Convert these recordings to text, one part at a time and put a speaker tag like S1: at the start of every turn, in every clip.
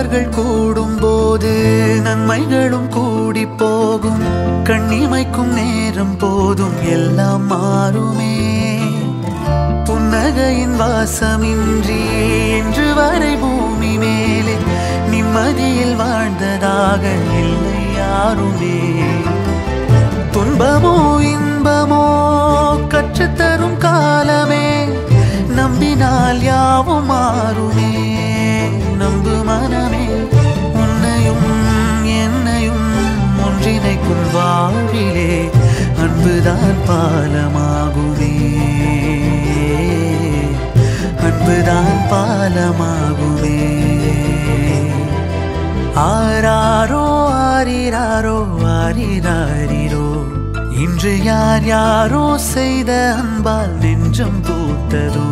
S1: நல்லவர்கள் கூடும் போது நன்மைகளும் கூடி போகும். கண்ணிமைக்கும் நேரம் போதும் எல்லாம் மாறுமே. புன்னகையின் வாசமின்றி இன்று வரை பூமி மேலே நிம்மதியில் வாழ்ந்ததாக இல்லை யாருமே. துன்பமோ இன்பமோ கற்றுத்தரும் காலமே, நம்பினால் யாவும் மாறுமே. நம்பு மனமே, உன்னையும் என்னையும் ஒன்றிணைக்கும் வாழ்விலே அன்புதான் பாலமாகுமே. அன்புதான் பாலமாகுமே. ஆராரோ ஆரிராரோ ஆரிராரிரோ, இன்று யார் யாரோ செய்த அன்பால் நெஞ்சம் பூத்ததோ.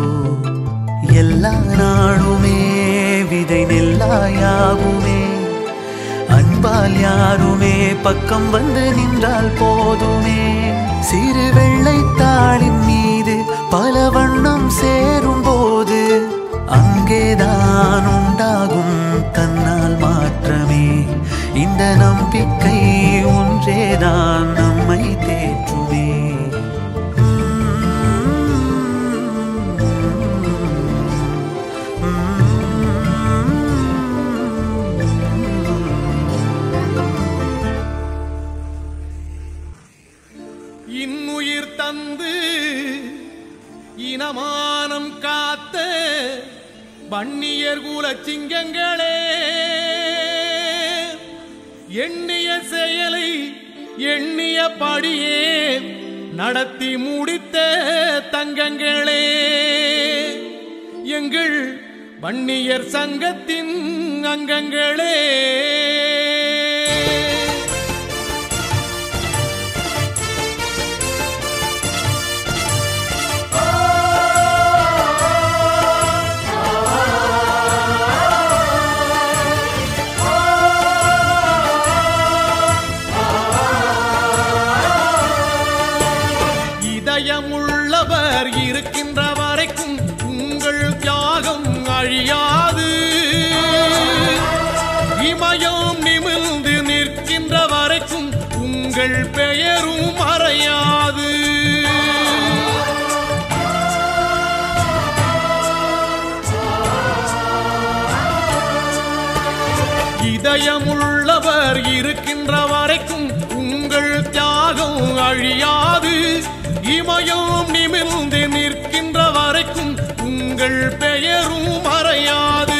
S1: எல்லா நாளுமே விதை நெல்லாயாகுமே. அன்பால் யாருமே பக்கம் வந்து நின்றால் போதுமே. சிறு வெள்ளைத்தாளின் மீது பல வண்ணம் சேரும் போது அங்கேதான் உண்டாகும் தன்னால் மாற்றமே. இந்த நம்பிக்கை ஒன்றேதான் நம்மை தேற்றுமே.
S2: இன்னுயிர் தந்து இனமானம் காத்த வன்னியர் குல சிங்கங்களே, எண்ணிய செயலை எண்ணிய படியே நடத்தி முடித்த தங்கங்களே, எங்கள் வன்னியர் சங்கத்தின் அங்கங்களே. இதயமுள்ளவர் இருக்கின்ற வரைக்கும் உங்கள் தியாகம் அழியாது. இமயம் நிமிர்ந்து நிற்கின்ற வரைக்கும் உங்கள் பெயரும் மறையாது. இதயமுள்ளவர் இருக்கின்ற வரைக்கும் உங்கள் தியாகம் அழியாது. இமயம் நிமிர்ந்து நிற்கின்ற வரைக்கும் உங்கள் பெயரும் மறையாது.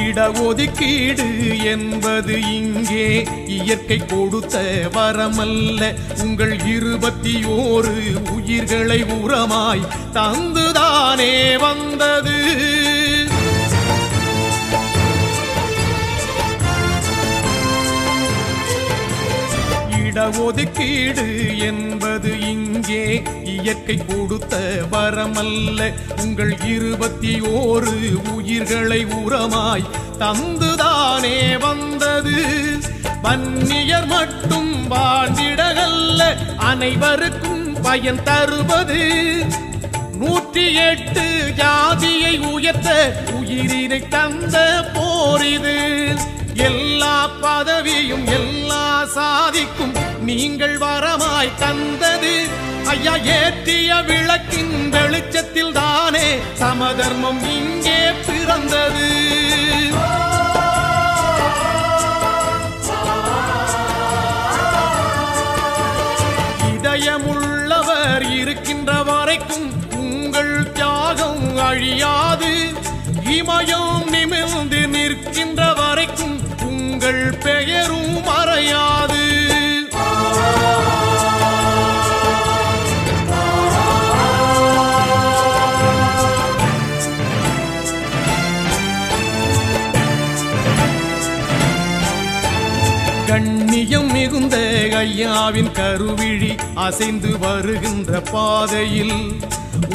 S2: இடஒதுக்கீடு என்பது இங்கே இயற்கை கொடுத்த வரமல்ல. உங்கள் 21 உயிர்களை உரமாய் தந்துதானே வந்தது. இடஒதுக்கீடு என்பது இங்கே இயற்கை கொடுத்த வரமல்ல. உங்கள் 21 உயிர்களை உரமாய் தந்துதானே வந்தது. வன்னியர் மட்டும் வாழ்ந்திடகல்ல, அனைவருக்கும் பயன் தருவது. 108 ஜாதியை உயர்த்த உயிரினை தந்த போரிது. எல்லா பதவியும் எல்லா சாதிக்கும் நீங்கள் வரமாய் தந்தது. ஐயா ஏற்றிய விளக்கின் வெளிச்சத்தில் தானே சமதர்மம் இங்கே பிறந்தது. இதயமுள்ளவர் இருக்கின்ற வரைக்கும் உங்கள் தியாகம் அழியாது. இமயம் நிமிர்ந்து நிற்கின்ற வரைக்கும் உங்கள் பெயரும் மறையாது. கண்ணியம் மிகுந்த ஐயாவின் கருவிழி அசைந்து வருகின்ற பாதையில்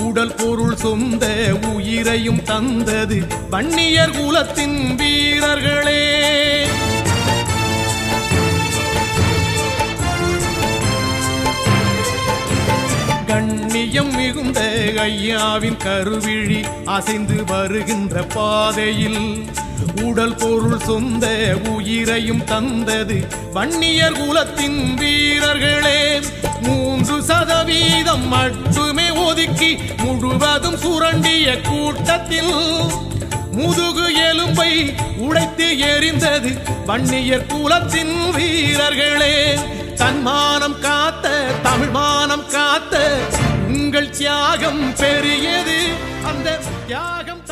S2: உடல் பொருள் சொந்த உயிரையும் தந்தது வன்னியர் குலத்தின் வீரர்களே. மிகுந்த ஐயாவின் கருவிழி அசைந்து வருகின்ற பாதையில் உடல் பொருள் சொந்த உயிரையும் தந்தது வன்னியர் குலத்தின் வீரர்களே. 3% மட்டுமே ஒதுக்கி முழுவதும் சுரண்டிய கூட்டத்தில் முதுகு எலும்பை உடைத்து எறிந்தது வன்னியர் குலத்தின் வீரர்களே. தன்மானம் காத்த தமிழ் மானம் காத்த உங்கள் தியாகம் பெரியது, அந்த தியாகம்